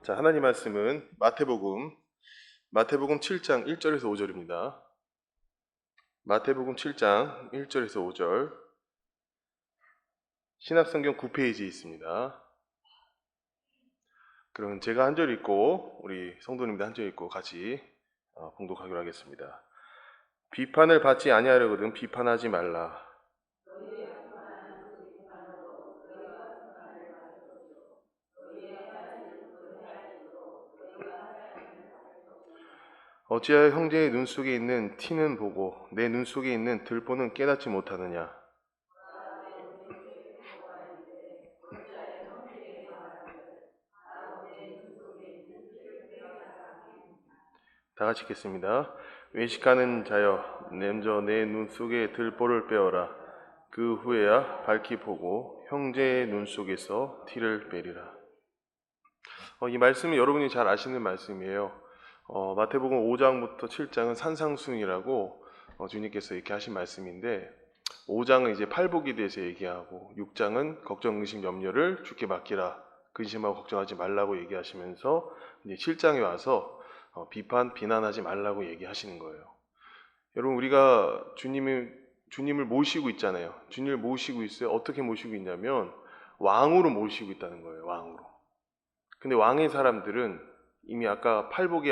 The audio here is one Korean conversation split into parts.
자, 하나님 말씀은 마태복음 7장 1절에서 5절입니다. 마태복음 7장 1절에서 5절. 신약성경 9페이지에 있습니다. 그러면 제가 한 절 읽고 우리 성도님들 한 절 읽고 같이 봉독하기로 하겠습니다. 비판을 받지 아니하려거든 비판하지 말라. 어찌하여 형제의 눈 속에 있는 티는 보고 내 눈 속에 있는 들보는 깨닫지 못하느냐. 다 같이 읽겠습니다. 외식하는 자여, 먼저 내 눈 속에 들보를 빼어라. 그 후에야 밝히 보고 형제의 눈 속에서 티를 빼리라. 이 말씀은 여러분이 잘 아시는 말씀이에요. 마태복음 5장부터 7장은 산상수훈이라고 주님께서 이렇게 하신 말씀인데, 5장은 이제 팔복에 대해서 얘기하고 6장은 걱정, 근심, 염려를 주께 맡기라. 근심하고 걱정하지 말라고 얘기하시면서 이제 7장에 와서 비난하지 말라고 얘기하시는 거예요. 여러분, 우리가 주님을 모시고 있잖아요. 주님을 모시고 있어요. 어떻게 모시고 있냐면 왕으로 모시고 있다는 거예요. 왕으로. 근데 왕의 사람들은 이미 아까 팔복이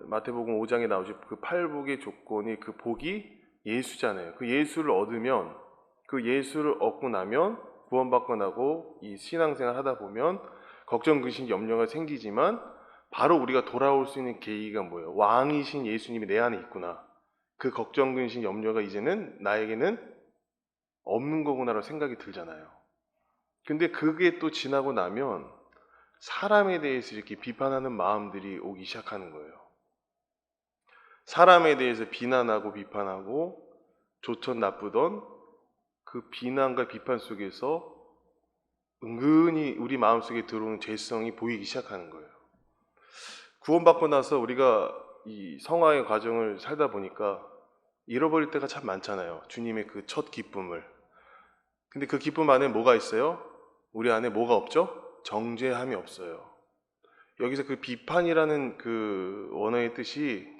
마태복음 5장에 나오죠. 그 팔복의 조건이 그 복이 예수잖아요. 그 예수를 얻으면, 그 예수를 얻고 나면 구원받고 나고 이 신앙생활 하다 보면 걱정, 근심, 염려가 생기지만 바로 우리가 돌아올 수 있는 계기가 뭐예요? 왕이신 예수님이 내 안에 있구나. 그 걱정, 근심, 염려가 이제는 나에게는 없는 거구나라고 생각이 들잖아요. 근데 그게 또 지나고 나면 사람에 대해서 이렇게 비판하는 마음들이 오기 시작하는 거예요. 사람에 대해서 비난하고 비판하고 좋던 나쁘던 그 비난과 비판 속에서 은근히 우리 마음속에 들어오는 죄성이 보이기 시작하는 거예요. 구원받고 나서 우리가 이 성화의 과정을 살다 보니까 잃어버릴 때가 참 많잖아요. 주님의 그 첫 기쁨을. 근데 그 기쁨 안에 뭐가 있어요? 우리 안에 뭐가 없죠? 정죄함이 없어요. 여기서 그 비판이라는 그 원어의 뜻이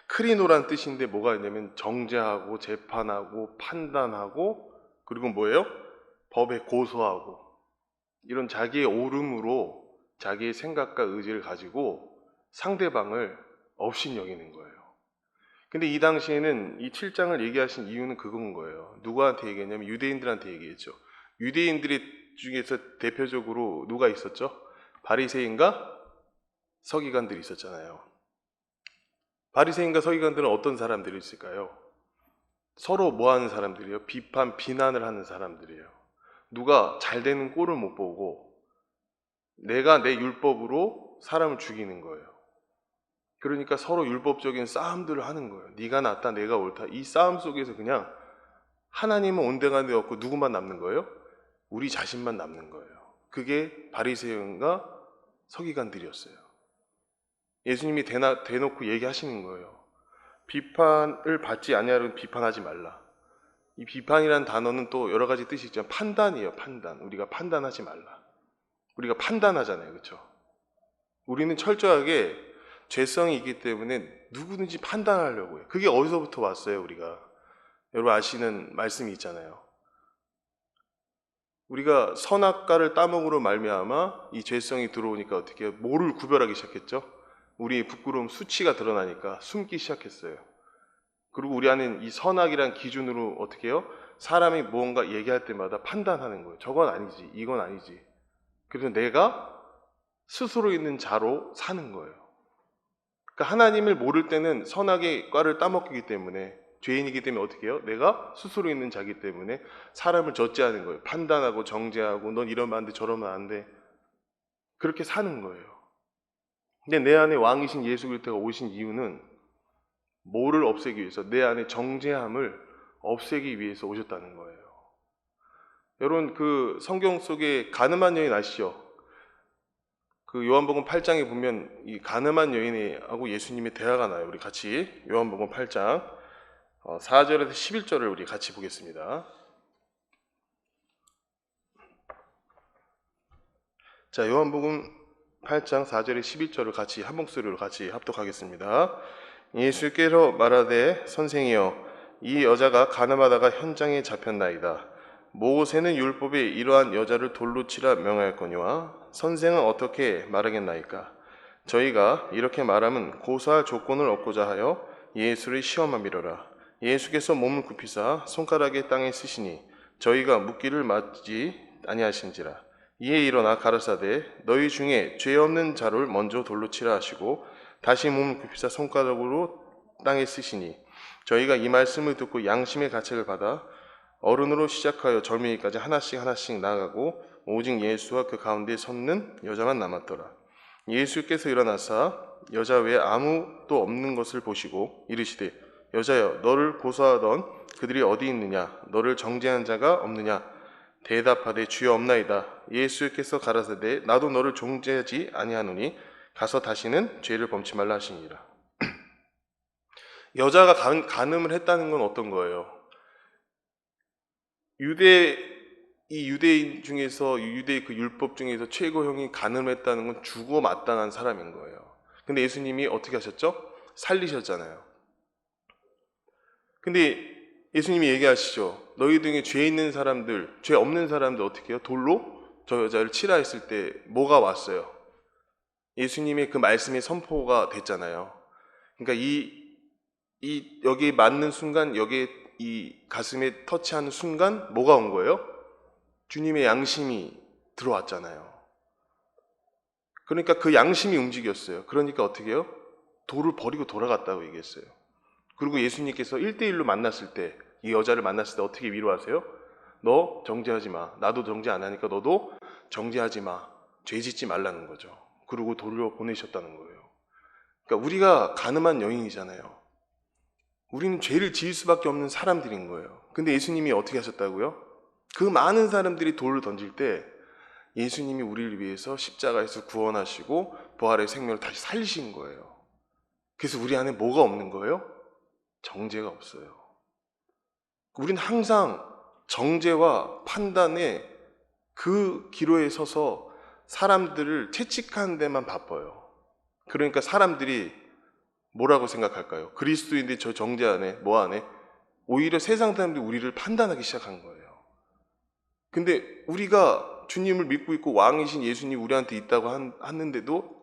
크리노란 뜻인데 뭐가 있냐면 정죄하고 재판하고 판단하고 그리고 뭐예요? 법에 고소하고 이런 자기의 옳음으로 자기의 생각과 의지를 가지고 상대방을 업신여기는 거예요. 근데 이 당시에는 이 7장을 얘기하신 이유는 그건 거예요. 누구한테 얘기했냐면 유대인들한테 얘기했죠. 유대인들이 중에서 대표적으로 누가 있었죠? 바리새인과 서기관들이 있었잖아요. 바리새인과 서기관들은 어떤 사람들이 있을까요? 서로 뭐 하는 사람들이에요? 비난을 하는 사람들이에요. 누가 잘 되는 꼴을 못 보고 내가 내 율법으로 사람을 죽이는 거예요. 그러니까 서로 율법적인 싸움들을 하는 거예요. 네가 낫다, 내가 옳다. 이 싸움 속에서 그냥 하나님은 온데간데 없고 누구만 남는 거예요? 우리 자신만 남는 거예요. 그게 바리새인과 서기관들이었어요. 예수님이 대놓고 얘기하시는 거예요. 비판을 받지 아니하려면 비판하지 말라. 이 비판이라는 단어는 또 여러 가지 뜻이 있지만 판단이에요. 판단. 우리가 판단하지 말라. 우리가 판단하잖아요. 그렇죠? 우리는 철저하게 죄성이 있기 때문에 누구든지 판단하려고 해요. 그게 어디서부터 왔어요? 우리가. 여러분 아시는 말씀이 있잖아요. 우리가 선악과를 따먹으로 말미암아 이 죄성이 들어오니까 어떻게 해요? 뭐를 구별하기 시작했죠? 우리의 부끄러움, 수치가 드러나니까 숨기 시작했어요. 그리고 우리 안엔 이 선악이란 기준으로 어떻게 해요? 사람이 무언가 얘기할 때마다 판단하는 거예요. 저건 아니지, 이건 아니지. 그래서 내가 스스로 있는 자로 사는 거예요. 그러니까 하나님을 모를 때는 선악의 과를 따먹기 때문에 죄인이기 때문에 어떻게 해요? 내가 스스로 있는 자기 때문에 사람을 젖지하는 거예요. 판단하고 정죄하고 넌 이러면 안 돼, 저러면 안 돼. 그렇게 사는 거예요. 근데 내 안에 왕이신 예수 그리스도가 오신 이유는 뭐를 없애기 위해서? 내 안에 정죄함을 없애기 위해서 오셨다는 거예요. 여러분 그 성경 속에 가늠한 여인 아시죠? 그 요한복음 8장에 보면 이 가늠한 여인하고 예수님의 대화가 나요. 우리 같이 요한복음 8장 4절에서 11절을 우리 같이 보겠습니다. 자, 요한복음 8장 4절에 11절을 같이 한 목소리로 같이 합독하겠습니다. 예수께서 말하되 선생이여 이 여자가 가늠하다가 현장에 잡혔나이다. 모세는 율법에 이러한 여자를 돌로 치라 명하였거니와 선생은 어떻게 말하겠나이까? 저희가 이렇게 말하면 고소할 조건을 얻고자 하여 예수를 시험함이로라. 예수께서 몸을 굽히사 손가락에 땅에 쓰시니 저희가 묻기를 맞지 아니하신지라. 이에 일어나 가라사대 너희 중에 죄 없는 자를 먼저 돌로 치라 하시고 다시 몸을 굽히사 손가락으로 땅에 쓰시니 저희가 이 말씀을 듣고 양심의 가책을 받아 어른으로 시작하여 젊은이까지 하나씩 나아가고 오직 예수와 그 가운데 섰는 여자만 남았더라. 예수께서 일어나사 여자 외에 아무도 없는 것을 보시고 이르시되 여자여 너를 고소하던 그들이 어디 있느냐? 너를 정죄한 자가 없느냐? 대답하되 주여 없나이다. 예수께서 가라사대 나도 너를 정죄하지 아니하노니 가서 다시는 죄를 범치 말라 하시니라. 여자가 간음을 했다는 건 어떤 거예요? 유대인 중에서 유대의 그 율법 중에서 최고형이 간음했다는 건 죽어 마땅한 사람인 거예요. 근데 예수님이 어떻게 하셨죠? 살리셨잖아요. 근데 예수님이 얘기하시죠. 너희 중에 죄 있는 사람들, 죄 없는 사람들 어떻게 해요? 돌로 저 여자를 치라 했을 때 뭐가 왔어요? 예수님의 그 말씀이 선포가 됐잖아요. 그러니까 여기 맞는 순간, 여기에 이 가슴에 터치하는 순간 뭐가 온 거예요? 주님의 양심이 들어왔잖아요. 그러니까 그 양심이 움직였어요. 그러니까 어떻게 해요? 돌을 버리고 돌아갔다고 얘기했어요. 그리고 예수님께서 1대1로 만났을 때, 이 여자를 만났을 때 어떻게 위로하세요? 너 정죄하지 마. 나도 정죄 안 하니까 너도 정죄하지 마. 죄 짓지 말라는 거죠. 그리고 돌려보내셨다는 거예요. 그러니까 우리가 간음한 여인이잖아요. 우리는 죄를 지을 수밖에 없는 사람들인 거예요. 근데 예수님이 어떻게 하셨다고요? 그 많은 사람들이 돌을 던질 때 예수님이 우리를 위해서 십자가에서 구원하시고 부활의 생명을 다시 살리신 거예요. 그래서 우리 안에 뭐가 없는 거예요? 정죄가 없어요. 우리는 항상 정죄와 판단의 그 기로에 서서 사람들을 채찍하는 데만 바빠요. 그러니까 사람들이 뭐라고 생각할까요? 그리스도인데 저 정죄하네, 뭐 하네? 오히려 세상 사람들이 우리를 판단하기 시작한 거예요. 근데 우리가 주님을 믿고 있고 왕이신 예수님 우리한테 있다고 하는데도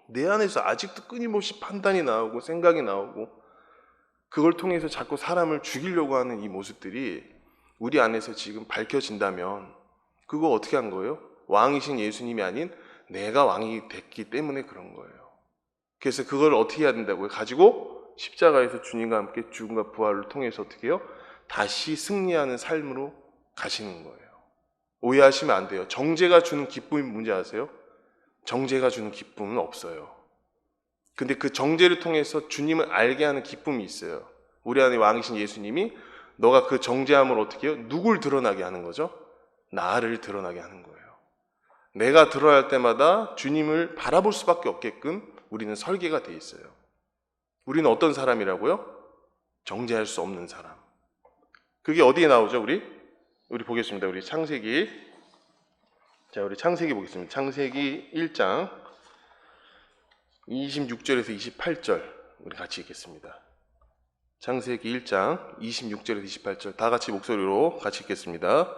내 안에서 아직도 끊임없이 판단이 나오고 생각이 나오고 그걸 통해서 자꾸 사람을 죽이려고 하는 이 모습들이 우리 안에서 지금 밝혀진다면 그거 어떻게 한 거예요? 왕이신 예수님이 아닌 내가 왕이 됐기 때문에 그런 거예요. 그래서 그걸 어떻게 해야 된다고요? 가지고 십자가에서 주님과 함께 죽음과 부활을 통해서 어떻게 해요? 다시 승리하는 삶으로 가시는 거예요. 오해하시면 안 돼요. 정죄가 주는 기쁨이 뭔지 아세요? 정죄가 주는 기쁨은 없어요. 근데 그 정죄를 통해서 주님을 알게 하는 기쁨이 있어요. 우리 안에 왕이신 예수님이 너가 그 정죄함을 어떻게 해요? 누굴 드러나게 하는 거죠? 나를 드러나게 하는 거예요. 내가 드러날 때마다 주님을 바라볼 수밖에 없게끔 우리는 설계가 돼 있어요. 우리는 어떤 사람이라고요? 정죄할 수 없는 사람. 그게 어디에 나오죠, 우리 보겠습니다. 우리 창세기. 자, 우리 창세기 보겠습니다. 창세기 1장 26절에서 28절 우리 같이 읽겠습니다. 창세기 1장 26절에서 28절 다 같이 목소리로 같이 읽겠습니다.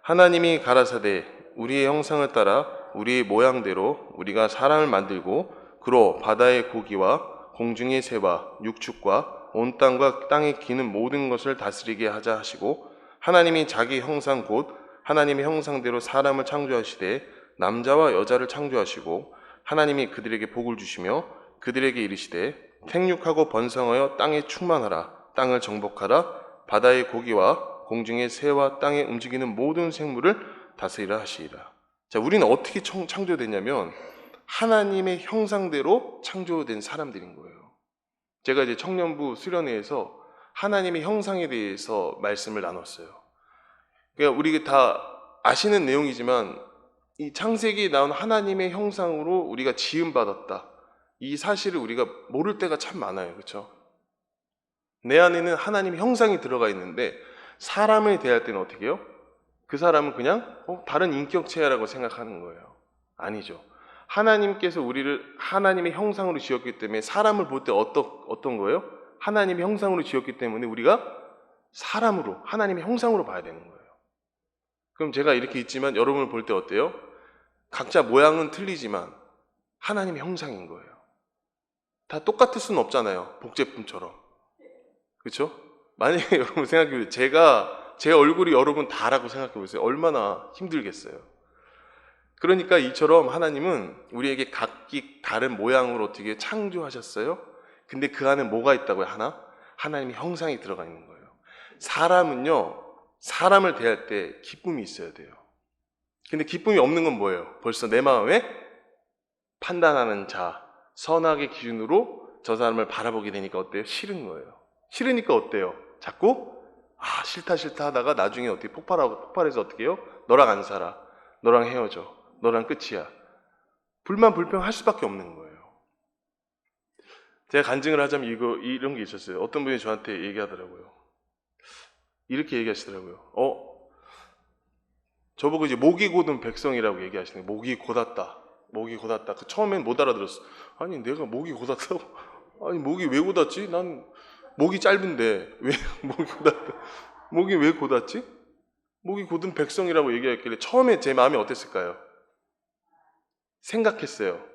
하나님이 가라사대 우리의 형상을 따라 우리의 모양대로 우리가 사람을 만들고 그로 바다의 고기와 공중의 새와 육축과 온 땅과 땅에 기는 모든 것을 다스리게 하자 하시고 하나님이 자기 형상 곧 하나님의 형상대로 사람을 창조하시되 남자와 여자를 창조하시고 하나님이 그들에게 복을 주시며 그들에게 이르시되 생육하고 번성하여 땅에 충만하라 땅을 정복하라 바다의 고기와 공중의 새와 땅에 움직이는 모든 생물을 다스리라 하시리라. 자, 우리는 어떻게 창조됐냐면 하나님의 형상대로 창조된 사람들인 거예요. 제가 이제 청년부 수련회에서 하나님의 형상에 대해서 말씀을 나눴어요. 그러니까 우리 다 아시는 내용이지만 이 창세기에 나온 하나님의 형상으로 우리가 지음받았다. 이 사실을 우리가 모를 때가 참 많아요. 그렇죠? 내 안에는 하나님의 형상이 들어가 있는데 사람을 대할 때는 어떻게 해요? 그 사람은 그냥 다른 인격체라고 생각하는 거예요. 아니죠. 하나님께서 우리를 하나님의 형상으로 지었기 때문에 사람을 볼 때 어떤 거예요? 하나님의 형상으로 지었기 때문에 우리가 사람으로, 하나님의 형상으로 봐야 되는 거예요. 그럼 제가 이렇게 있지만 여러분을 볼 때 어때요? 각자 모양은 틀리지만 하나님의 형상인 거예요. 다 똑같을 수는 없잖아요. 복제품처럼. 그렇죠? 만약에 여러분 생각해보세요. 제 얼굴이 여러분 다라고 생각해보세요. 얼마나 힘들겠어요. 그러니까 이처럼 하나님은 우리에게 각기 다른 모양으로 어떻게 창조하셨어요? 근데 그 안에 뭐가 있다고요? 하나님의 형상이 들어가 있는 거예요. 사람은요, 사람을 대할 때 기쁨이 있어야 돼요. 근데 기쁨이 없는 건 뭐예요? 벌써 내 마음에 판단하는 자, 선악의 기준으로 저 사람을 바라보게 되니까 어때요? 싫은 거예요. 싫으니까 어때요? 자꾸 싫다 하다가 나중에 어떻게 폭발해서 어떻게 해요? 너랑 안 살아. 너랑 헤어져. 너랑 끝이야. 불만 불평할 수밖에 없는 거예요. 제가 간증을 하자면 이런 게 있었어요. 어떤 분이 저한테 얘기하더라고요. 이렇게 얘기하시더라고요. 저보고 이제 목이 곧은 백성이라고 얘기하시는 거예요. 목이 곧았다. 목이 곧았다. 처음엔 못 알아들었어. 아니 내가 목이 곧았다고? 아니 목이 왜 곧았지? 난 목이 짧은데 왜 목이 곧았다? 목이 왜 곧았지? 목이 곧은 백성이라고 얘기했길래 처음에 제 마음이 어땠을까요? 생각했어요.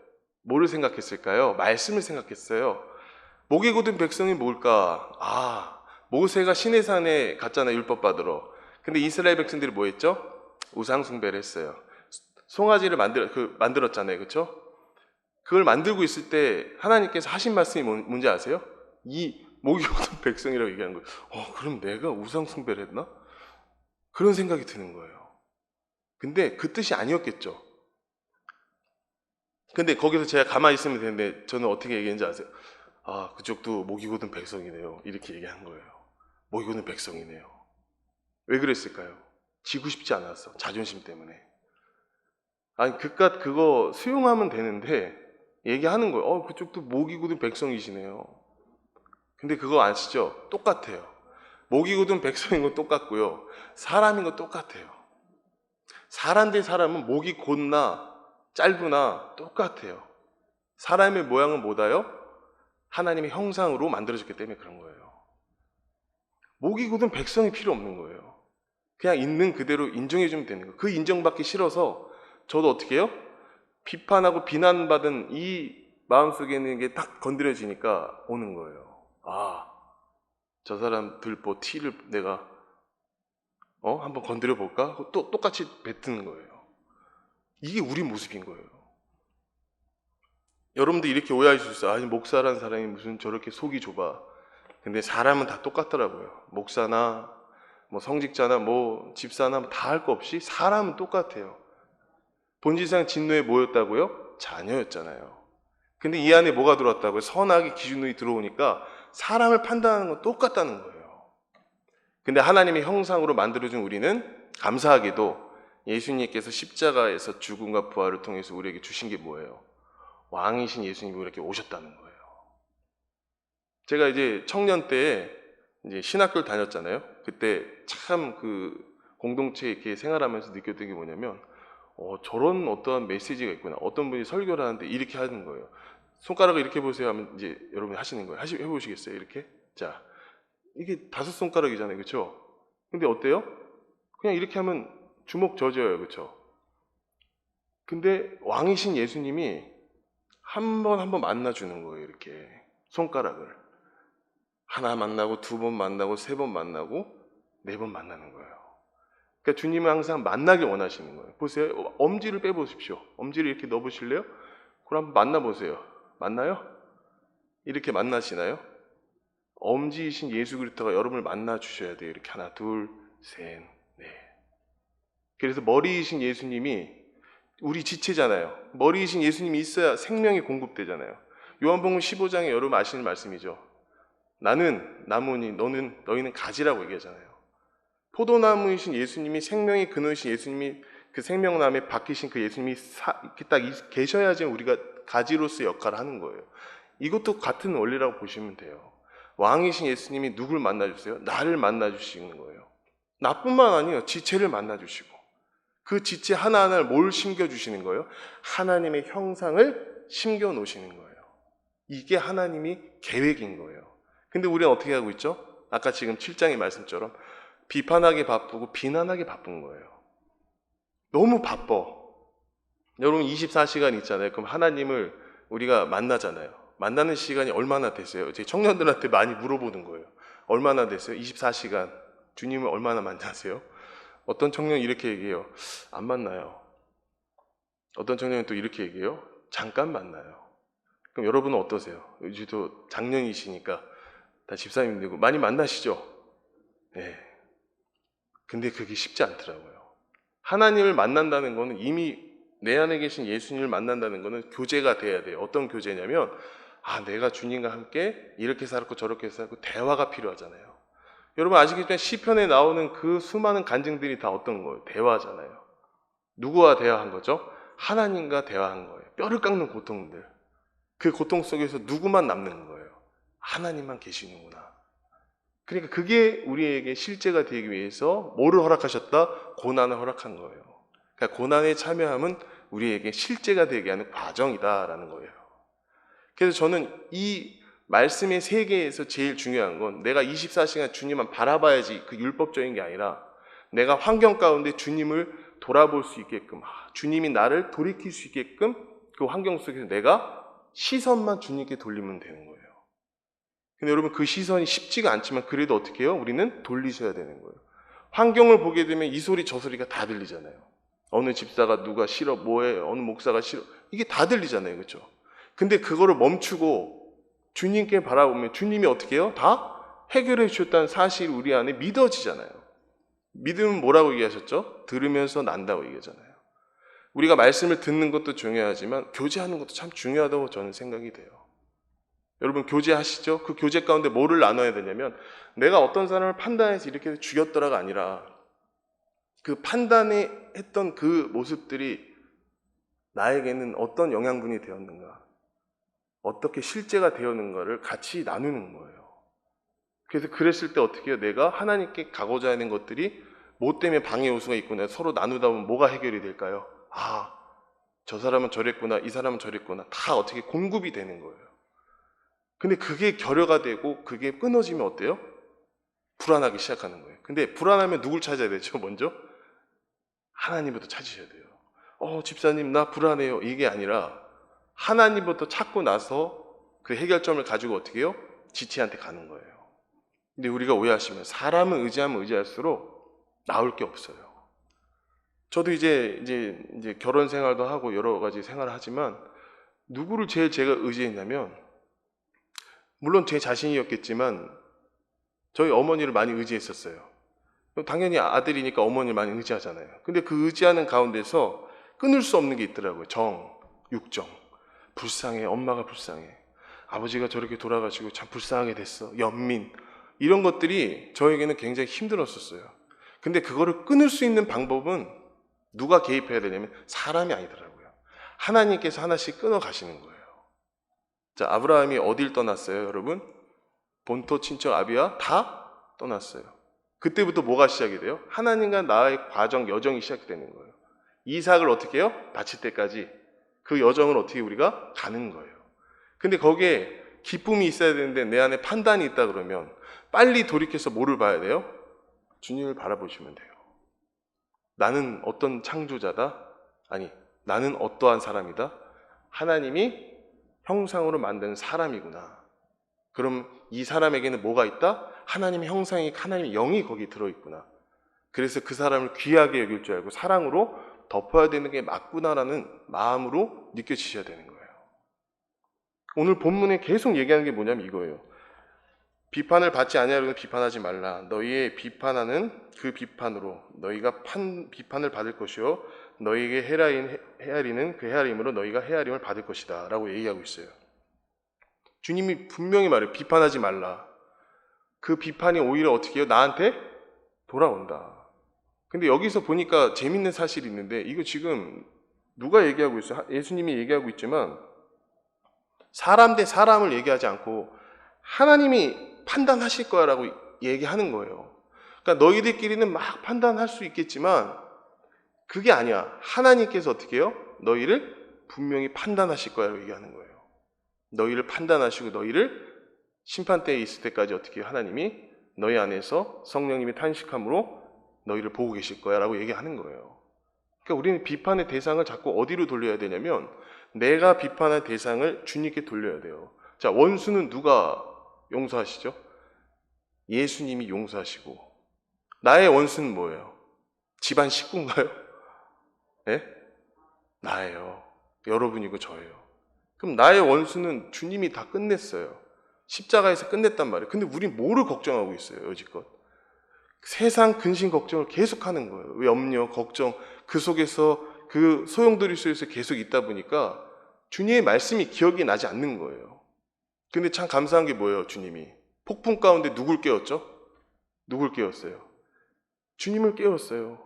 뭐를 생각했을까요? 말씀을 생각했어요. 목이 곧은 백성이 뭘까? 모세가 시내산에 갔잖아요. 율법 받으러. 근데 이스라엘 백성들이 뭐 했죠? 우상 숭배를 했어요. 송아지를 만들었잖아요. 그렇죠? 그걸 만들고 있을 때 하나님께서 하신 말씀이 뭔지 아세요? 이 목이 곧은 백성이라고 얘기하는 거예요. 그럼 내가 우상 숭배를 했나? 그런 생각이 드는 거예요. 근데 그 뜻이 아니었겠죠. 근데 거기서 제가 가만히 있으면 되는데 저는 어떻게 얘기했는지 아세요? 그쪽도 목이 곧은 백성이네요. 이렇게 얘기한 거예요. 목이 곧은 백성이네요. 왜 그랬을까요? 지고 싶지 않았어. 자존심 때문에. 아니 그깟 그거 수용하면 되는데 얘기하는 거예요. 그쪽도 목이 곧은 백성이시네요. 근데 그거 아시죠? 똑같아요. 목이 곧은 백성인 건 똑같고요. 사람인 건 똑같아요. 사람 대 사람은 목이 곧나 짧으나 똑같아요. 사람의 모양은 뭐다요? 하나님의 형상으로 만들어졌기 때문에 그런 거예요. 목이 곧은 백성이 필요 없는 거예요. 그냥 있는 그대로 인정해주면 되는 거예요. 그 인정받기 싫어서 저도 어떻게 해요? 비판하고 비난받은 이 마음속에 있는 게 딱 건드려지니까 오는 거예요. 저 사람들 티를 내가 한번 건드려 볼까? 또 똑같이 뱉는 거예요. 이게 우리 모습인 거예요. 여러분들 이렇게 오해할 수 있어요. 아니 목사라는 사람이 무슨 저렇게 속이 좁아. 근데 사람은 다 똑같더라고요. 목사나 뭐 성직자나 뭐 집사나 다 할 거 없이 사람은 똑같아요. 본질상 진노에 뭐였다고요? 자녀였잖아요. 근데 이 안에 뭐가 들어왔다고요? 선악의 기준이 들어오니까 사람을 판단하는 건 똑같다는 거예요. 근데 하나님의 형상으로 만들어준 우리는 감사하게도 예수님께서 십자가에서 죽음과 부활을 통해서 우리에게 주신 게 뭐예요? 왕이신 예수님이 이렇게 오셨다는 거예요. 제가 이제 청년 때 이제 신학교를 다녔잖아요. 그때 참 그 공동체에 이렇게 생활하면서 느꼈던 게 뭐냐면 저런 어떠한 메시지가 있구나. 어떤 분이 설교를 하는데 이렇게 하는 거예요. 손가락을 이렇게 보세요 하면 이제 여러분이 하시는 거예요. 해보시겠어요? 이렇게? 자, 이게 5손가락이잖아요. 그렇죠? 근데 어때요? 그냥 이렇게 하면 주먹 젖어요. 그렇죠? 근데 왕이신 예수님이 한 번 만나주는 거예요. 이렇게 손가락을. 하나 만나고 2번 만나고 3번 만나고 4번 만나는 거예요. 그러니까 주님은 항상 만나길 원하시는 거예요. 보세요. 엄지를 빼보십시오. 엄지를 이렇게 넣어보실래요? 그럼 한번 만나보세요. 만나요? 이렇게 만나시나요? 엄지이신 예수 그리스도가 여러분을 만나 주셔야 돼요. 이렇게 하나, 둘, 셋, 넷. 그래서 머리이신 예수님이 우리 지체잖아요. 머리이신 예수님이 있어야 생명이 공급되잖아요. 요한복음 15장에 여러분 아시는 말씀이죠. 나는 나무니 너희는 가지라고 얘기하잖아요. 포도나무이신 예수님이 생명의 근원이신 예수님이 그 생명나무에 박히신 그 예수님이 이렇게 딱 계셔야지 우리가 가지로서 역할을 하는 거예요. 이것도 같은 원리라고 보시면 돼요. 왕이신 예수님이 누굴 만나주세요? 나를 만나주시는 거예요. 나뿐만 아니에요. 지체를 만나주시고 그 지체 하나하나를 뭘 심겨주시는 거예요? 하나님의 형상을 심겨놓으시는 거예요. 이게 하나님이 계획인 거예요. 근데 우리는 어떻게 하고 있죠? 아까 지금 7장의 말씀처럼 비판하기 바쁘고 비난하기 바쁜 거예요. 너무 바빠. 여러분 24시간 있잖아요. 그럼 하나님을 우리가 만나잖아요. 만나는 시간이 얼마나 됐어요? 제 청년들한테 많이 물어보는 거예요. 얼마나 됐어요? 24시간. 주님을 얼마나 만나세요? 어떤 청년이 이렇게 얘기해요. 안 만나요. 어떤 청년은 또 이렇게 얘기해요. 잠깐 만나요. 그럼 여러분은 어떠세요? 요즘도 작년이시니까 다 집사님들고 많이 만나시죠? 네. 근데 그게 쉽지 않더라고요. 하나님을 만난다는 거는 이미 내 안에 계신 예수님을 만난다는 거는 교제가 돼야 돼요. 어떤 교제냐면 내가 주님과 함께 이렇게 살았고 저렇게 살았고 대화가 필요하잖아요. 여러분 아시겠지만 시편에 나오는 그 수많은 간증들이 다 어떤 거예요? 대화잖아요. 누구와 대화한 거죠? 하나님과 대화한 거예요. 뼈를 깎는 고통들. 그 고통 속에서 누구만 남는 거예요? 하나님만 계시는구나. 그러니까 그게 우리에게 실제가 되기 위해서 뭐를 허락하셨다? 고난을 허락한 거예요. 그러니까 고난에 참여함은 우리에게 실제가 되게 하는 과정이다라는 거예요. 그래서 저는 이 말씀의 세계에서 제일 중요한 건 내가 24시간 주님만 바라봐야지 그 율법적인 게 아니라 내가 환경 가운데 주님을 돌아볼 수 있게끔 주님이 나를 돌이킬 수 있게끔 그 환경 속에서 내가 시선만 주님께 돌리면 되는 거예요. 근데 여러분 그 시선이 쉽지가 않지만 그래도 어떻게 해요? 우리는 돌리셔야 되는 거예요. 환경을 보게 되면 이 소리 저 소리가 다 들리잖아요. 어느 집사가 누가 싫어 뭐해 어느 목사가 싫어 이게 다 들리잖아요. 그렇죠? 근데 그거를 멈추고 주님께 바라보면 주님이 어떻게 해요? 다 해결해 주셨다는 사실이 우리 안에 믿어지잖아요. 믿음은 뭐라고 얘기하셨죠? 들으면서 난다고 얘기하잖아요. 우리가 말씀을 듣는 것도 중요하지만 교제하는 것도 참 중요하다고 저는 생각이 돼요. 여러분 교제하시죠? 그 교제 가운데 뭐를 나눠야 되냐면 내가 어떤 사람을 판단해서 이렇게 죽였더라가 아니라 그 판단에 했던 그 모습들이 나에게는 어떤 영양분이 되었는가, 어떻게 실제가 되었는가를 같이 나누는 거예요. 그래서 그랬을 때 어떻게 해요? 내가 하나님께 가고자 하는 것들이 뭐 때문에 방해 요소가 있구나 서로 나누다 보면 뭐가 해결이 될까요? 저 사람은 저랬구나 이 사람은 저랬구나 다 어떻게 공급이 되는 거예요. 근데 그게 결여가 되고 그게 끊어지면 어때요? 불안하기 시작하는 거예요. 근데 불안하면 누굴 찾아야 되죠? 먼저 하나님부터 찾으셔야 돼요. 집사님 나 불안해요 이게 아니라 하나님부터 찾고 나서 그 해결점을 가지고 어떻게 해요? 지체한테 가는 거예요. 근데 우리가 오해하시면 사람을 의지하면 의지할수록 나올 게 없어요. 저도 이제 결혼 생활도 하고 여러 가지 생활을 하지만 누구를 제일 제가 의지했냐면 물론 제 자신이었겠지만 저희 어머니를 많이 의지했었어요. 당연히 아들이니까 어머니를 많이 의지하잖아요. 근데 그 의지하는 가운데서 끊을 수 없는 게 있더라고요. 육정. 불쌍해. 엄마가 불쌍해. 아버지가 저렇게 돌아가시고 참 불쌍하게 됐어. 연민. 이런 것들이 저에게는 굉장히 힘들었었어요. 근데 그거를 끊을 수 있는 방법은 누가 개입해야 되냐면 사람이 아니더라고요. 하나님께서 하나씩 끊어 가시는 거예요. 자, 아브라함이 어딜 떠났어요, 여러분? 본토, 친척, 아비와 다 떠났어요. 그때부터 뭐가 시작이 돼요? 하나님과 나의 과정, 여정이 시작되는 거예요. 이삭을 어떻게 해요? 바칠 때까지 그 여정을 어떻게 우리가 가는 거예요. 근데 거기에 기쁨이 있어야 되는데 내 안에 판단이 있다 그러면 빨리 돌이켜서 뭐를 봐야 돼요? 주님을 바라보시면 돼요. 나는 어떤 창조자다? 아니, 나는 어떠한 사람이다? 하나님이 형상으로 만든 사람이구나. 그럼 이 사람에게는 뭐가 있다? 하나님의 형상이, 하나님의 영이 거기 들어있구나. 그래서 그 사람을 귀하게 여길 줄 알고 사랑으로 덮어야 되는 게 맞구나라는 마음으로 느껴지셔야 되는 거예요. 오늘 본문에 계속 얘기하는 게 뭐냐면 이거예요. 비판을 받지 아니하려면 비판하지 말라. 너희의 비판하는 그 비판으로 너희가 비판을 받을 것이요 너희에게 헤아리는 그 헤아림으로 너희가 헤아림을 받을 것이다 라고 얘기하고 있어요. 주님이 분명히 말해요. 비판하지 말라. 그 비판이 오히려 어떻게 해요? 나한테 돌아온다. 근데 여기서 보니까 재밌는 사실이 있는데 이거 지금 누가 얘기하고 있어요? 예수님이 얘기하고 있지만 사람 대 사람을 얘기하지 않고 하나님이 판단하실 거라고 얘기하는 거예요. 그러니까 너희들끼리는 막 판단할 수 있겠지만 그게 아니야. 하나님께서 어떻게 해요? 너희를 분명히 판단하실 거라고 얘기하는 거예요. 너희를 판단하시고 너희를 심판대에 있을 때까지 어떻게 해요? 하나님이 너희 안에서 성령님이 탄식함으로 너희를 보고 계실 거야 라고 얘기하는 거예요. 그러니까 우리는 비판의 대상을 자꾸 어디로 돌려야 되냐면 내가 비판할 대상을 주님께 돌려야 돼요. 자, 원수는 누가 용서하시죠? 예수님이 용서하시고, 나의 원수는 뭐예요? 집안 식구인가요? 예? 나예요. 여러분이고 저예요. 그럼 나의 원수는 주님이 다 끝냈어요. 십자가에서 끝냈단 말이에요. 근데 우린 뭐를 걱정하고 있어요, 여지껏? 세상 근심 걱정을 계속 하는 거예요. 염려, 걱정, 그 속에서 그 소용돌이 속에서 계속 있다 보니까 주님의 말씀이 기억이 나지 않는 거예요. 근데 참 감사한 게 뭐예요, 주님이? 폭풍 가운데 누굴 깨웠죠? 누굴 깨웠어요? 주님을 깨웠어요.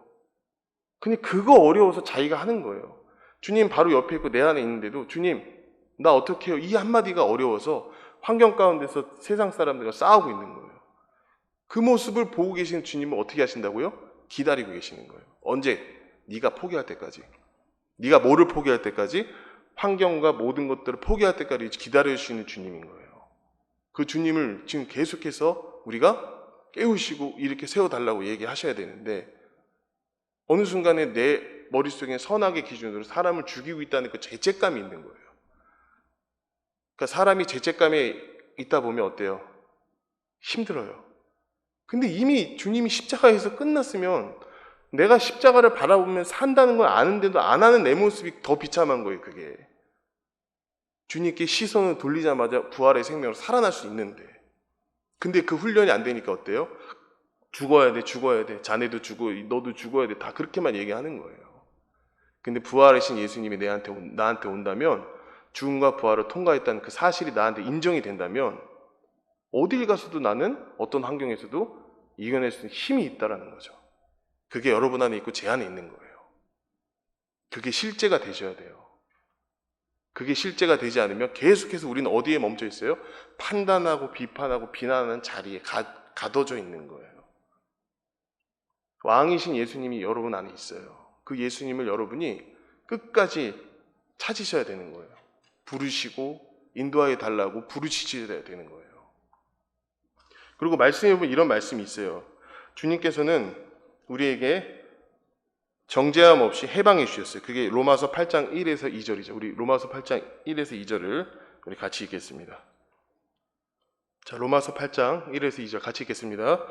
근데 그거 어려워서 자기가 하는 거예요. 주님 바로 옆에 있고 내 안에 있는데도 주님, 나 어떻게 해요? 이 한마디가 어려워서 환경 가운데서 세상 사람들과 싸우고 있는 거예요. 그 모습을 보고 계시는 주님은 어떻게 하신다고요? 기다리고 계시는 거예요. 언제? 네가 포기할 때까지. 네가 뭐를 포기할 때까지? 환경과 모든 것들을 포기할 때까지 기다려주시는 주님인 거예요. 그 주님을 지금 계속해서 우리가 깨우시고 이렇게 세워달라고 얘기하셔야 되는데 어느 순간에 내 머릿속에 선악의 기준으로 사람을 죽이고 있다는 그 죄책감이 있는 거예요. 그러니까 사람이 죄책감에 있다 보면 어때요? 힘들어요. 근데 이미 주님이 십자가에서 끝났으면 내가 십자가를 바라보면 산다는 걸 아는데도 안 하는 내 모습이 더 비참한 거예요, 그게. 주님께 시선을 돌리자마자 부활의 생명으로 살아날 수 있는데. 근데 그 훈련이 안 되니까 어때요? 죽어야 돼, 죽어야 돼. 자네도 죽어, 너도 죽어야 돼. 다 그렇게만 얘기하는 거예요. 근데 부활하신 예수님이 나한테 온다면 죽음과 부활을 통과했다는 그 사실이 나한테 인정이 된다면 어딜 가서도 나는 어떤 환경에서도 이겨낼 수 있는 힘이 있다는 거죠. 그게 여러분 안에 있고 제 안에 있는 거예요. 그게 실제가 되셔야 돼요. 그게 실제가 되지 않으면 계속해서 우리는 어디에 멈춰 있어요? 판단하고 비판하고 비난하는 자리에 가둬져 있는 거예요. 왕이신 예수님이 여러분 안에 있어요. 그 예수님을 여러분이 끝까지 찾으셔야 되는 거예요. 부르시고 인도하여 달라고 부르시셔야 되는 거예요. 그리고 말씀해 보면 이런 말씀이 있어요. 주님께서는 우리에게 정죄함 없이 해방해 주셨어요. 그게 로마서 8장 1에서 2절이죠. 우리 로마서 8장 1에서 2절을 우리 같이 읽겠습니다. 자, 로마서 8장 1에서 2절 같이 읽겠습니다.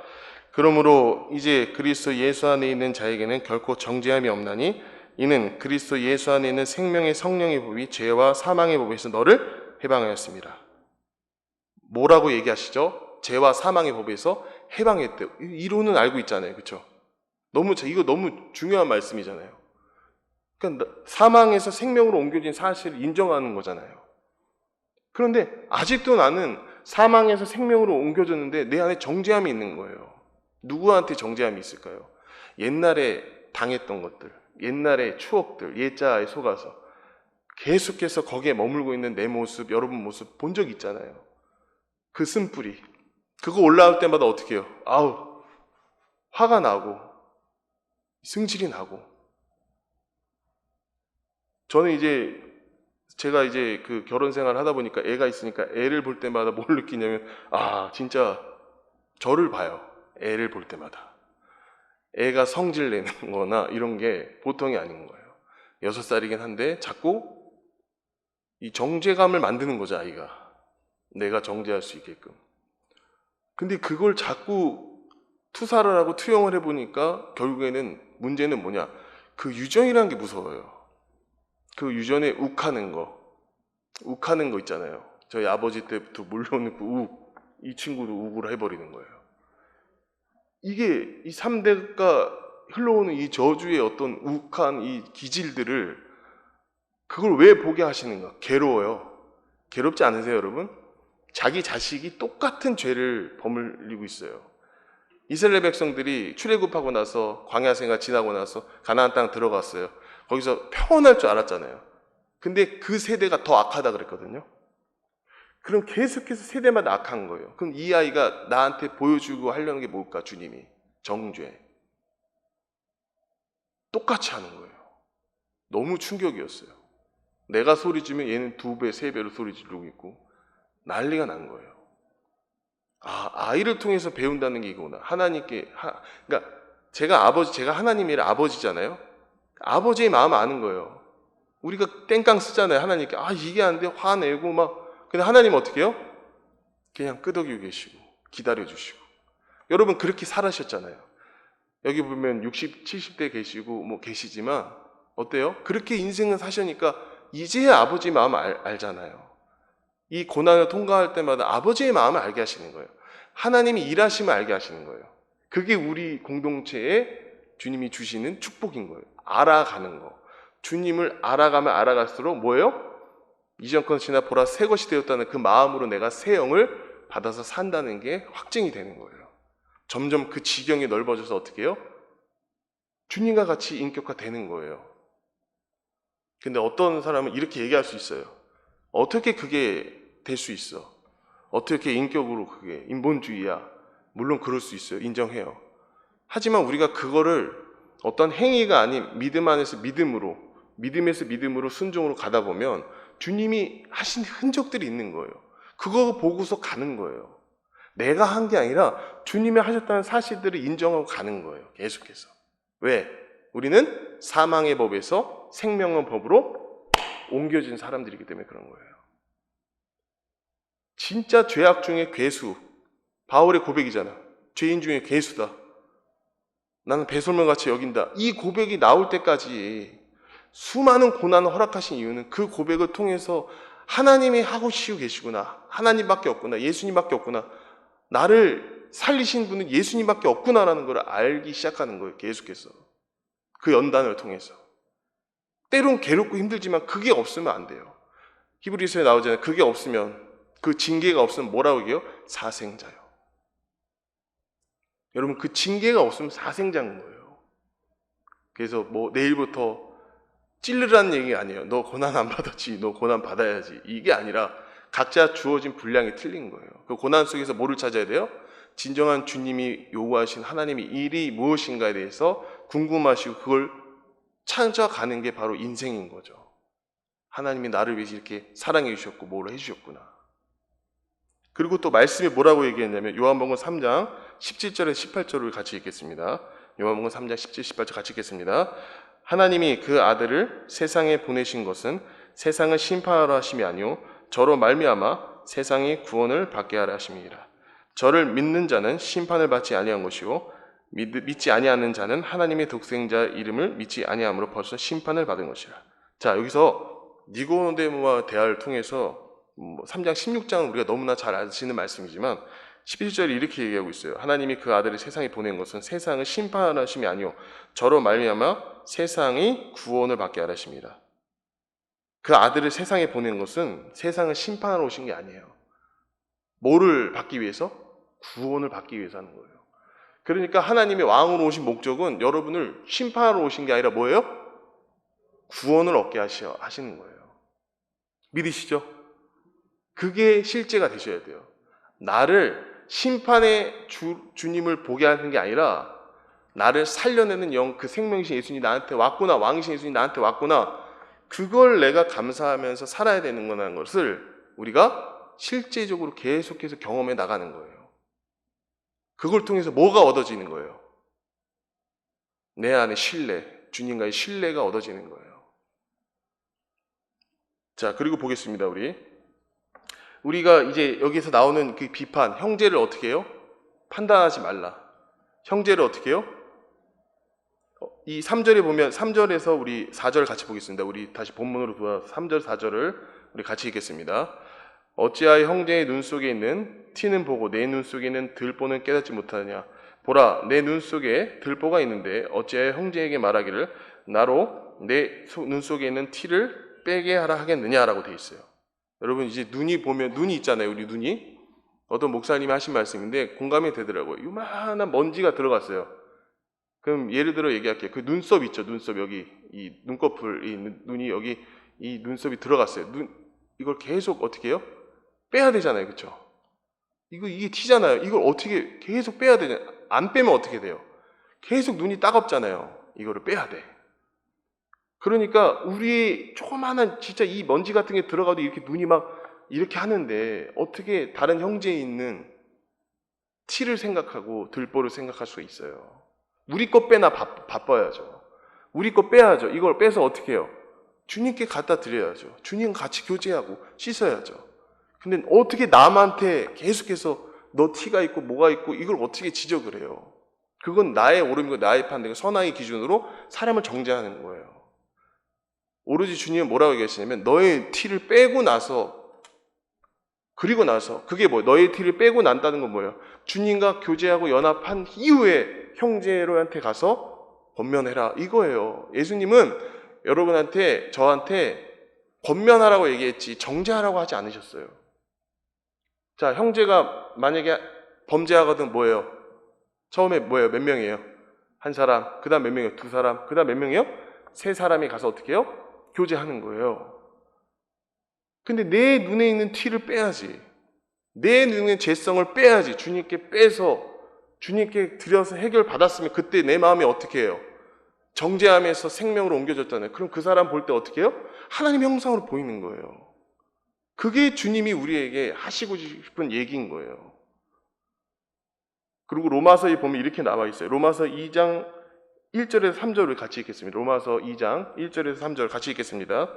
그러므로 이제 그리스도 예수 안에 있는 자에게는 결코 정죄함이 없나니 이는 그리스도 예수 안에 있는 생명의 성령의 법이 죄와 사망의 법에서 너를 해방하였습니다. 뭐라고 얘기하시죠? 죄와 사망의 법에서 해방했대요. 이론은 알고 있잖아요. 그렇죠? 이거 너무 중요한 말씀이잖아요. 그러니까 사망에서 생명으로 옮겨진 사실을 인정하는 거잖아요. 그런데 아직도 나는 사망에서 생명으로 옮겨졌는데 내 안에 정죄함이 있는 거예요. 누구한테 정죄함이 있을까요? 옛날에 당했던 것들, 옛날의 추억들, 옛자에 속아서 계속해서 거기에 머물고 있는 내 모습, 여러분 모습 본 적 있잖아요. 그 쓴뿌리, 그거 올라올 때마다 어떻게 해요? 아우, 화가 나고 승질이 나고. 저는 제가 그 결혼 생활을 하다 보니까 애가 있으니까 애를 볼 때마다 뭘 느끼냐면 진짜 저를 봐요. 애를 볼 때마다. 애가 성질 내는 거나 이런 게 보통이 아닌 거예요. 6살이긴 한데 자꾸 이 정죄감을 만드는 거죠, 아이가. 내가 정죄할 수 있게끔. 근데 그걸 자꾸 투사를 하고 투영을 해보니까 결국에는 문제는 뭐냐? 그 유전이라는 게 무서워요. 그 유전에 욱하는 거 있잖아요. 저희 아버지 때부터 물려오는 그 욱, 이 친구도 욱을 해버리는 거예요. 이게 이 3대가 흘러오는 이 저주의 어떤 욱한 이 기질들을 그걸 왜 보게 하시는가? 괴로워요. 괴롭지 않으세요, 여러분? 자기 자식이 똑같은 죄를 버물리고 있어요. 이스라엘 백성들이 출애굽하고 나서 광야 생활 지나고 나서 가나안 땅 들어갔어요. 거기서 평온할 줄 알았잖아요. 근데 그 세대가 더 악하다 그랬거든요. 그럼 계속해서 세대마다 악한 거예요. 그럼 이 아이가 나한테 보여주고 하려는 게 뭘까? 주님이 정죄. 똑같이 하는 거예요. 너무 충격이었어요. 내가 소리 지르면 얘는 2배, 3배로 소리 지르고 있고 난리가 난 거예요. 아이를 통해서 배운다는 게 이거구나. 그러니까 제가 하나님의 아버지잖아요. 아버지의 마음 아는 거예요. 우리가 땡깡 쓰잖아요. 하나님께 이게 안 돼, 화내고 막. 근데 하나님 어떻게 해요? 그냥 끄덕이고 계시고 기다려주시고. 여러분 그렇게 살아셨잖아요. 여기 보면 60, 70대 계시고 뭐 계시지만 어때요? 그렇게 인생을 사시니까 이제야 아버지의 마음을 알잖아요. 이 고난을 통과할 때마다 아버지의 마음을 알게 하시는 거예요. 하나님이 일하심을 알게 하시는 거예요. 그게 우리 공동체에 주님이 주시는 축복인 거예요. 알아가는 거. 주님을 알아가면 알아갈수록 뭐예요? 이전 것 지나 보라 새 것이 되었다는 그 마음으로 내가 새 영을 받아서 산다는 게 확증이 되는 거예요. 점점 그 지경이 넓어져서 어떻게 해요? 주님과 같이 인격화되는 거예요. 근데 어떤 사람은 이렇게 얘기할 수 있어요. 어떻게 그게 될 수 있어? 어떻게 인격으로 그게 인본주의야? 물론 그럴 수 있어요. 인정해요. 하지만 우리가 그거를 어떤 행위가 아닌 믿음 안에서 믿음에서 믿음으로 순종으로 가다 보면 주님이 하신 흔적들이 있는 거예요. 그거 보고서 가는 거예요. 내가 한 게 아니라 주님이 하셨다는 사실들을 인정하고 가는 거예요. 계속해서. 왜? 우리는 사망의 법에서 생명의 법으로 옮겨진 사람들이기 때문에 그런 거예요. 진짜 죄악 중에 괴수. 바울의 고백이잖아. 죄인 중에 괴수다. 나는 배설물같이 여긴다. 이 고백이 나올 때까지 수많은 고난을 허락하신 이유는 그 고백을 통해서 하나님이 하고 계시구나. 하나님밖에 없구나. 예수님밖에 없구나. 나를 살리신 분은 예수님밖에 없구나라는 걸 알기 시작하는 거예요. 계속해서. 그 연단을 통해서. 때론 괴롭고 힘들지만 그게 없으면 안 돼요. 히브리서에 나오잖아요. 그게 없으면, 그 징계가 없으면 뭐라고 얘기해요? 사생자요. 여러분 그 징계가 없으면 사생자인 거예요. 그래서 뭐 내일부터 찔르라는 얘기가 아니에요. 너 고난 안 받았지. 너 고난 받아야지. 이게 아니라 각자 주어진 분량이 틀린 거예요. 그 고난 속에서 뭐를 찾아야 돼요? 진정한 주님이 요구하신 하나님의 일이 무엇인가에 대해서 궁금하시고 그걸 찾아가는 게 바로 인생인 거죠. 하나님이 나를 위해서 이렇게 사랑해 주셨고 뭘 해주셨구나. 그리고 또 말씀이 뭐라고 얘기했냐면 요한복음 3장 17절에서 18절을 같이 읽겠습니다. 요한복음 3장 17, 18절 같이 읽겠습니다. 하나님이 그 아들을 세상에 보내신 것은 세상을 심판하라 하심이 아니요 저로 말미암아 세상이 구원을 받게 하라 하심이니라. 저를 믿는 자는 심판을 받지 아니한 것이요 믿지 아니하는 자는 하나님의 독생자 이름을 믿지 아니함으로 벌써 심판을 받은 것이라. 자, 여기서 니고데모와 대화를 통해서 3장 16장은 우리가 너무나 잘 아시는 말씀이지만 11절에 이렇게 얘기하고 있어요. 하나님이 그 아들을 세상에 보낸 것은 세상을 심판하라 하심이 아니요 저로 말미암아 세상이 구원을 받게 하라 하심이라. 그 아들을 세상에 보낸 것은 세상을 심판하러 오신 게 아니에요. 뭐를 받기 위해서? 구원을 받기 위해서 하는 거예요. 그러니까 하나님의 왕으로 오신 목적은 여러분을 심판하러 오신 게 아니라 뭐예요? 구원을 얻게 하시는 거예요. 믿으시죠? 그게 실제가 되셔야 돼요. 나를 심판의 주님을 보게 하는 게 아니라 나를 살려내는 영, 그 생명이신 예수님이 나한테 왔구나, 왕이신 예수님이 나한테 왔구나, 그걸 내가 감사하면서 살아야 되는 거라는 것을 우리가 실제적으로 계속해서 경험해 나가는 거예요. 그걸 통해서 뭐가 얻어지는 거예요? 내 안에 신뢰, 주님과의 신뢰가 얻어지는 거예요. 자, 그리고 보겠습니다. 우리가 이제 여기서 나오는 그 비판, 형제를 어떻게 해요? 판단하지 말라. 형제를 어떻게 해요? 이 3절에 보면 3절에서 우리 4절 같이 보겠습니다. 우리 다시 본문으로 돌아와서 3절 4절을 우리 같이 읽겠습니다. 어찌하여 형제의 눈 속에 있는 티는 보고 내 눈 속에 있는 들보는 깨닫지 못하느냐. 보라, 내 눈 속에 들보가 있는데 어찌하여 형제에게 말하기를 나로 내 눈 속에 있는 티를 빼게 하라 하겠느냐라고 되어 있어요. 여러분 이제 눈이 보면 눈이 있잖아요. 우리 눈이 어떤 목사님이 하신 말씀인데 공감이 되더라고요. 요만한 먼지가 들어갔어요. 그럼 예를 들어 얘기할게요. 그 눈썹 있죠. 눈썹 여기 이 눈꺼풀 이 눈이 여기 이 눈썹이 들어갔어요. 이걸 계속 어떻게 해요? 빼야 되잖아요. 그렇죠? 이게 티잖아요. 이걸 어떻게 계속 빼야 되냐? 안 빼면 어떻게 돼요? 계속 눈이 따갑잖아요. 이거를 빼야 돼. 그러니까 우리 조그마한 진짜 이 먼지 같은 게 들어가도 이렇게 눈이 막 이렇게 하는데 어떻게 다른 형제에 있는 티를 생각하고 들보를 생각할 수가 있어요. 우리 거 빼나 바빠야죠. 우리 거 빼야죠. 이걸 빼서 어떻게 해요? 주님께 갖다 드려야죠. 주님 같이 교제하고 씻어야죠. 근데 어떻게 남한테 계속해서 너 티가 있고 뭐가 있고 이걸 어떻게 지적을 해요? 그건 나의 옳음이고 나의 판단이고 선악의 기준으로 사람을 정죄하는 거예요. 오로지 주님은 뭐라고 얘기하시냐면 너의 티를 빼고 나서 그리고 나서 그게 뭐예요? 너의 티를 빼고 난다는 건 뭐예요? 주님과 교제하고 연합한 이후에 형제로한테 가서 권면해라 이거예요. 예수님은 여러분한테 저한테 권면하라고 얘기했지 정죄하라고 하지 않으셨어요. 자, 형제가 만약에 범죄하거든 뭐예요? 처음에 뭐예요? 몇 명이에요? 한 사람, 그 다음 몇 명이에요? 두 사람, 그 다음 몇 명이에요? 세 사람이 가서 어떻게 해요? 교제하는 거예요. 근데 내 눈에 있는 티를 빼야지. 내 눈의 죄성을 빼야지. 주님께 빼서 주님께 드려서 해결받았으면 그때 내 마음이 어떻게 해요? 정죄함에서 생명으로 옮겨졌잖아요. 그럼 그 사람 볼 때 어떻게 해요? 하나님 형상으로 보이는 거예요. 그게 주님이 우리에게 하시고 싶은 얘기인 거예요. 그리고 로마서에 보면 이렇게 나와 있어요. 로마서 2장 1절에서 3절을 같이 읽겠습니다. 로마서 2장 1절에서 3절 같이 읽겠습니다.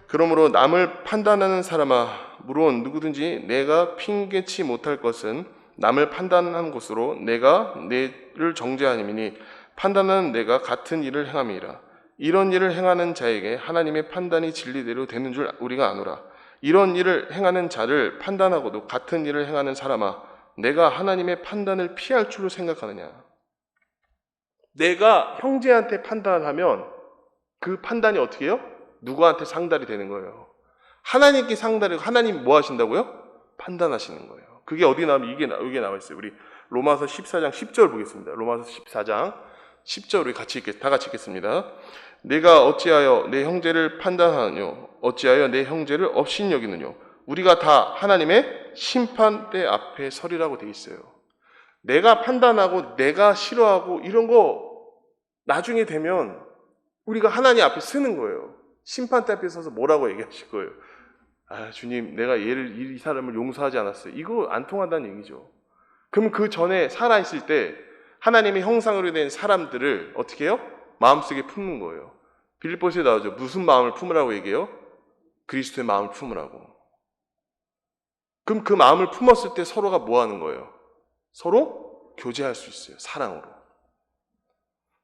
그러므로 남을 판단하는 사람아, 물론 누구든지 내가 핑계치 못할 것은 남을 판단하는 것으로 내가 내를 정죄하니니 판단하는 내가 같은 일을 행함이라. 이런 일을 행하는 자에게 하나님의 판단이 진리대로 되는 줄 우리가 아노라. 이런 일을 행하는 자를 판단하고도 같은 일을 행하는 사람아, 내가 하나님의 판단을 피할 줄로 생각하느냐. 내가 형제한테 판단하면 그 판단이 어떻게 해요? 누구한테 상달이 되는 거예요. 하나님께 상달이고 하나님 뭐 하신다고요? 판단하시는 거예요. 그게 어디 나오면 이게 나와 있어요. 우리 로마서 14장 10절 보겠습니다. 로마서 14장 10절 우리 다 같이 읽겠습니다. 내가 어찌하여 내 형제를 판단하느뇨? 어찌하여 내 형제를 업신 여기느뇨? 우리가 다 하나님의 심판대 앞에 서리라고 되어 있어요. 내가 판단하고 내가 싫어하고 이런 거 나중에 되면 우리가 하나님 앞에 쓰는 거예요. 심판대 앞에 서서 뭐라고 얘기하실 거예요? 아, 주님, 내가 이 사람을 용서하지 않았어요. 이거 안 통한다는 얘기죠. 그럼 그 전에 살아있을 때 하나님의 형상으로 된 사람들을 어떻게 해요? 마음속에 품는 거예요. 빌립보서에 나오죠. 무슨 마음을 품으라고 얘기해요? 그리스도의 마음을 품으라고. 그럼 그 마음을 품었을 때 서로가 뭐 하는 거예요? 서로 교제할 수 있어요. 사랑으로.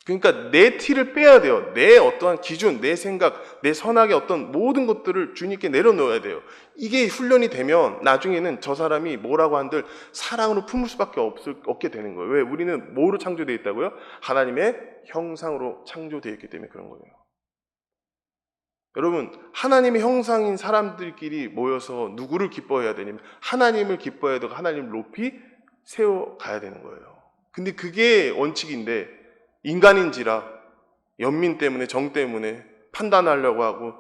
그러니까 내 티를 빼야 돼요. 내 어떠한 기준, 내 생각, 내 선악의 어떤 모든 것들을 주님께 내려놓아야 돼요. 이게 훈련이 되면 나중에는 저 사람이 뭐라고 한들 사랑으로 품을 수밖에 없게 되는 거예요. 왜? 우리는 뭐로 창조되어 있다고요? 하나님의 형상으로 창조되어 있기 때문에 그런 거예요. 여러분, 하나님의 형상인 사람들끼리 모여서 누구를 기뻐해야 되냐면 하나님을 기뻐해야 되고 하나님을 높이 세워가야 되는 거예요. 근데 그게 원칙인데 인간인지라 연민 때문에 정 때문에 판단하려고 하고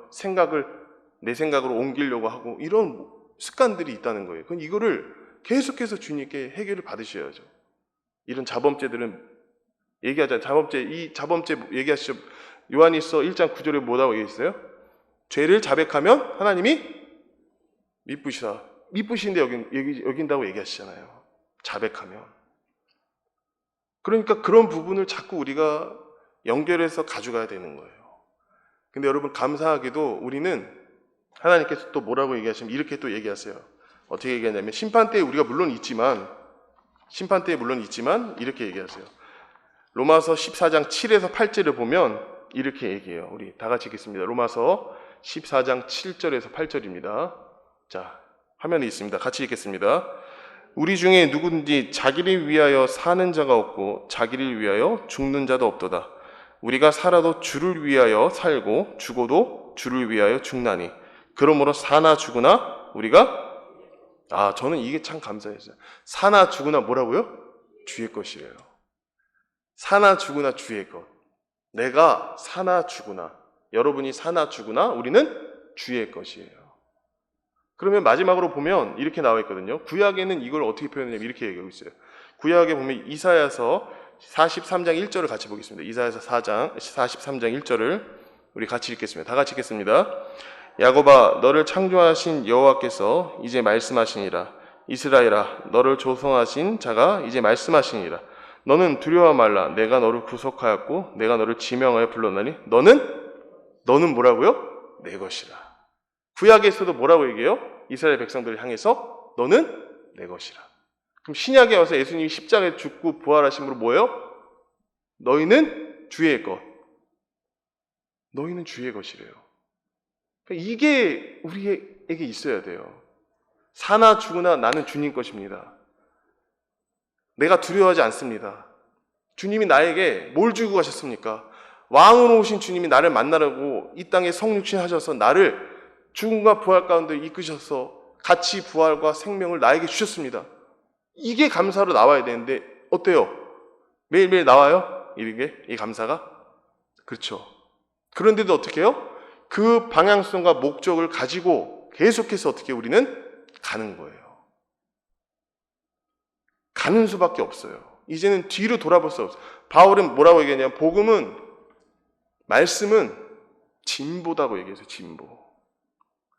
내 생각으로 옮기려고 하고 이런 습관들이 있다는 거예요. 그럼 이거를 계속해서 주님께 해결을 받으셔야죠. 이런 자범죄들은 얘기하잖아요. 이 자범죄 얘기하시죠. 요한일서 1장 9절에 뭐라고 얘기했어요? 죄를 자백하면 하나님이 미쁘신데 여긴다고 얘기하시잖아요. 자백하면. 그러니까 그런 부분을 자꾸 우리가 연결해서 가져가야 되는 거예요. 근데 여러분 감사하게도 우리는 하나님께서 또 뭐라고 얘기하시면 이렇게 또 얘기하세요. 어떻게 얘기하냐면 심판대에 우리가 물론 있지만 이렇게 얘기하세요. 로마서 14장 7에서 8절을 보면 이렇게 얘기해요. 우리 다 같이 읽겠습니다. 로마서 14장 7절에서 8절입니다. 자, 화면에 있습니다. 같이 읽겠습니다. 우리 중에 누구든지 자기를 위하여 사는 자가 없고 자기를 위하여 죽는 자도 없도다. 우리가 살아도 주를 위하여 살고 죽어도 주를 위하여 죽나니 그러므로 사나 죽으나 우리가 저는 이게 참 감사했어요. 사나 죽으나 뭐라고요? 주의 것이래요. 사나 죽으나 주의 것. 내가 사나 죽으나 여러분이 사나 죽으나 우리는 주의 것이에요. 그러면 마지막으로 보면 이렇게 나와 있거든요. 구약에는 이걸 어떻게 표현하냐면 이렇게 얘기하고 있어요. 구약에 보면 이사야서 43장 1절을 같이 보겠습니다. 이사야서 43장 1절을 우리 같이 읽겠습니다. 다 같이 읽겠습니다. 야곱아, 너를 창조하신 여호와께서 이제 말씀하시니라. 이스라엘아, 너를 조성하신 자가 이제 말씀하시니라. 너는 두려워 말라. 내가 너를 구속하였고 내가 너를 지명하여 불렀나니 너는 뭐라고요? 내 것이라. 구약에서도 뭐라고 얘기해요? 이스라엘 백성들을 향해서 너는 내 것이라. 그럼 신약에 와서 예수님이 십자가에 죽고 부활하심으로 뭐예요? 너희는 주의 것. 너희는 주의 것이래요. 그러니까 이게 우리에게 있어야 돼요. 사나 죽으나 나는 주님 것입니다. 내가 두려워하지 않습니다. 주님이 나에게 뭘 주고 가셨습니까? 왕으로 오신 주님이 나를 만나라고 이 땅에 성육신 하셔서 나를 죽음과 부활 가운데 이끄셔서 같이 부활과 생명을 나에게 주셨습니다. 이게 감사로 나와야 되는데 어때요? 매일매일 나와요? 이 감사가? 그렇죠. 그런데도 어떻게 해요? 그 방향성과 목적을 가지고 계속해서 어떻게 우리는 가는 거예요. 가는 수밖에 없어요. 이제는 뒤로 돌아볼 수 없어요. 바울은 뭐라고 얘기하냐면 말씀은 진보다고 얘기해서 진보.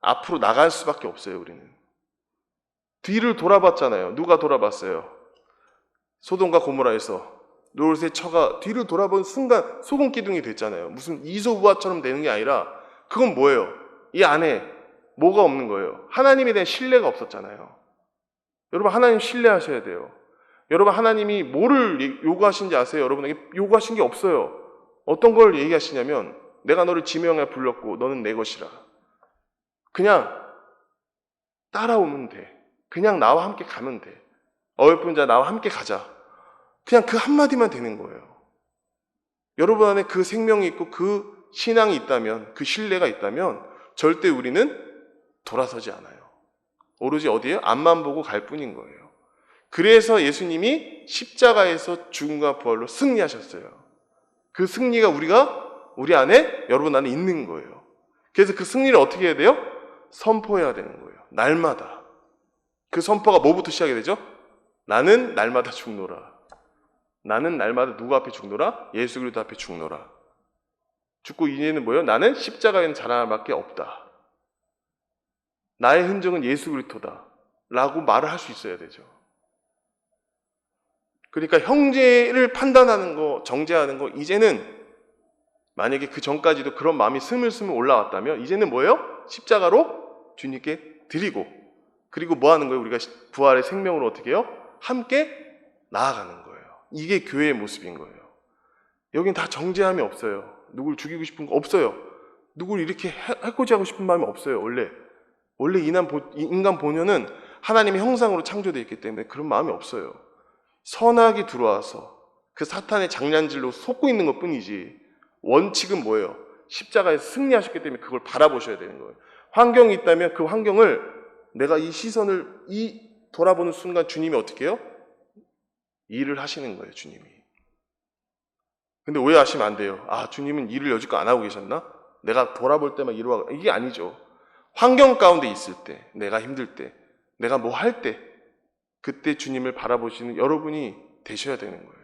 앞으로 나갈 수밖에 없어요. 우리는. 뒤를 돌아봤잖아요. 누가 돌아봤어요? 소돔과 고모라에서 롯의 처가 뒤를 돌아본 순간 소금 기둥이 됐잖아요. 무슨 이소부화처럼 되는 게 아니라 그건 뭐예요? 이 안에 뭐가 없는 거예요? 하나님에 대한 신뢰가 없었잖아요. 여러분 하나님 신뢰하셔야 돼요. 여러분 하나님이 뭐를 요구하신지 아세요? 여러분에게 요구하신 게 없어요. 어떤 걸 얘기하시냐면 내가 너를 지명하여 불렀고 너는 내 것이라. 그냥 따라오면 돼. 그냥 나와 함께 가면 돼. 어여쁜 자 나와 함께 가자. 그냥 그 한마디만 되는 거예요. 여러분 안에 그 생명이 있고 그 신앙이 있다면, 그 신뢰가 있다면 절대 우리는 돌아서지 않아요. 오로지 어디에요? 앞만 보고 갈 뿐인 거예요. 그래서 예수님이 십자가에서 죽음과 부활로 승리하셨어요. 그 승리가 우리 안에, 여러분 안에 있는 거예요. 그래서 그 승리를 어떻게 해야 돼요? 선포해야 되는 거예요. 날마다. 그 선포가 뭐부터 시작이 되죠? 나는 날마다 죽노라. 나는 날마다 누구 앞에 죽노라? 예수 그리스도 앞에 죽노라. 죽고 이제는 뭐예요? 나는 십자가에는 자랑할 밖에 없다. 나의 흔적은 예수 그리스도다. 라고 말을 할 수 있어야 되죠. 그러니까 형제를 판단하는 거, 정죄하는 거, 이제는 만약에 그 전까지도 그런 마음이 스물스물 올라왔다면 이제는 뭐예요? 십자가로 주님께 드리고, 그리고 뭐 하는 거예요? 우리가 부활의 생명으로 어떻게 해요? 함께 나아가는 거예요. 이게 교회의 모습인 거예요. 여긴 다 정죄함이 없어요. 누굴 죽이고 싶은 거 없어요. 누굴 이렇게 해코지 하고 싶은 마음이 없어요. 원래 인간 본연은 하나님의 형상으로 창조되어 있기 때문에 그런 마음이 없어요. 선악이 들어와서 그 사탄의 장난질로 속고 있는 것 뿐이지, 원칙은 뭐예요? 십자가에서 승리하셨기 때문에 그걸 바라보셔야 되는 거예요. 환경이 있다면 그 환경을, 내가 이 시선을 돌아보는 순간 주님이 어떻게 해요? 일을 하시는 거예요, 주님이. 근데 오해하시면 안 돼요. 아, 주님은 일을 여지껏 안 하고 계셨나? 내가 돌아볼 때만 이루어, 이게 아니죠. 환경 가운데 있을 때, 내가 힘들 때, 내가 뭐 할 때, 그때 주님을 바라보시는 여러분이 되셔야 되는 거예요.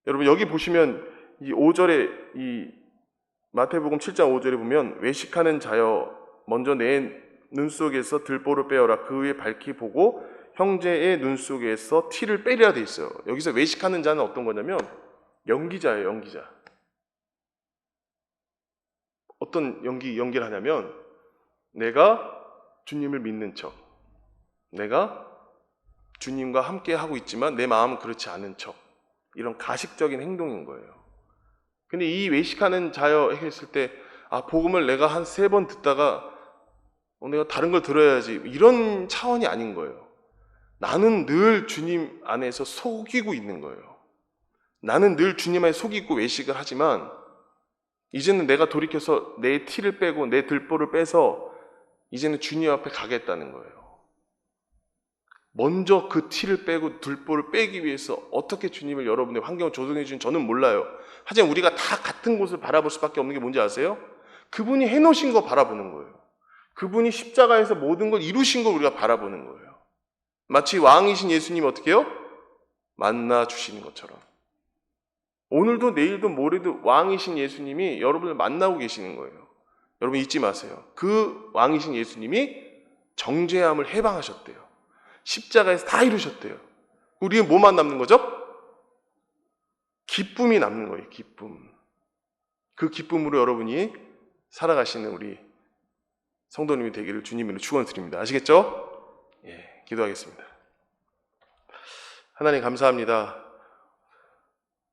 여러분 여기 보시면 이 5절에, 이 마태복음 7장 5절에 보면 외식하는 자여 먼저 내 눈 속에서 들보를 빼어라. 그 위에 밝히 보고 형제의 눈 속에서 티를 빼려야 돼 있어요. 여기서 외식하는 자는 어떤 거냐면 연기자예요. 연기자. 어떤 연기를 하냐면 내가 주님을 믿는 척, 내가 주님과 함께 하고 있지만 내 마음은 그렇지 않은 척, 이런 가식적인 행동인 거예요. 근데 이 외식하는 자여 했을 때, 아, 복음을 내가 한 3번 듣다가 내가 다른 걸 들어야지, 이런 차원이 아닌 거예요. 나는 늘 주님 안에서 속이고 있는 거예요. 나는 늘 주님 안에 속이고 외식을 하지만 이제는 내가 돌이켜서 내 티를 빼고 내 들보를 빼서 이제는 주님 앞에 가겠다는 거예요. 먼저 그 티를 빼고 들보를 빼기 위해서 어떻게 주님을, 여러분의 환경을 조성해 주는 저는 몰라요. 하지만 우리가 다 같은 곳을 바라볼 수밖에 없는 게 뭔지 아세요? 그분이 해놓으신 거 바라보는 거예요. 그분이 십자가에서 모든 걸 이루신 걸 우리가 바라보는 거예요. 마치 왕이신 예수님이 어떻게 해요? 만나 주시는 것처럼. 오늘도 내일도 모레도 왕이신 예수님이 여러분을 만나고 계시는 거예요. 여러분 잊지 마세요. 그 왕이신 예수님이 정죄함을 해방하셨대요. 십자가에서 다 이루셨대요. 우리는 뭐만 남는 거죠? 기쁨이 남는 거예요. 기쁨. 그 기쁨으로 여러분이 살아가시는 우리 성도님이 되기를 주님으로 축원드립니다. 아시겠죠? 예, 기도하겠습니다. 하나님 감사합니다.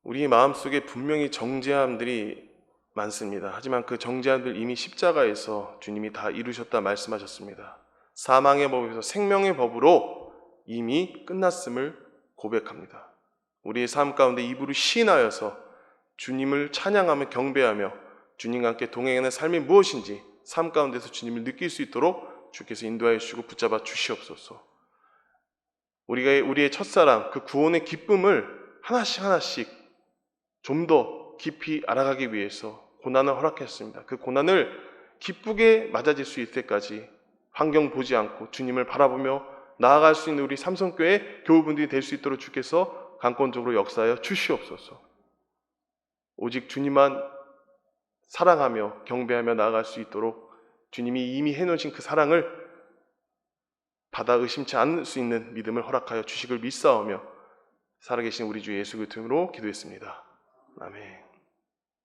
우리 마음속에 분명히 정죄함들이 많습니다. 하지만 그 정죄함들 이미 십자가에서 주님이 다 이루셨다 말씀하셨습니다. 사망의 법에서 생명의 법으로 이미 끝났음을 고백합니다. 우리의 삶 가운데 입으로 시인하여서 주님을 찬양하며 경배하며 주님과 함께 동행하는 삶이 무엇인지 삶 가운데서 주님을 느낄 수 있도록 주께서 인도하여 주시고 붙잡아 주시옵소서. 우리의 첫사랑, 그 구원의 기쁨을 하나씩 좀 더 깊이 알아가기 위해서 고난을 허락했습니다. 그 고난을 기쁘게 맞아질 수 있을 때까지 환경 보지 않고 주님을 바라보며 나아갈 수 있는 우리 삼성교회 교우분들이 될 수 있도록 주께서 강권적으로 역사하여 주시옵소서. 오직 주님만 사랑하며 경배하며 나아갈 수 있도록 주님이 이미 해놓으신 그 사랑을 받아 의심치 않을 수 있는 믿음을 허락하여 주시길 믿사오며 살아계신 우리 주 예수 그리스도로 기도했습니다. 아멘.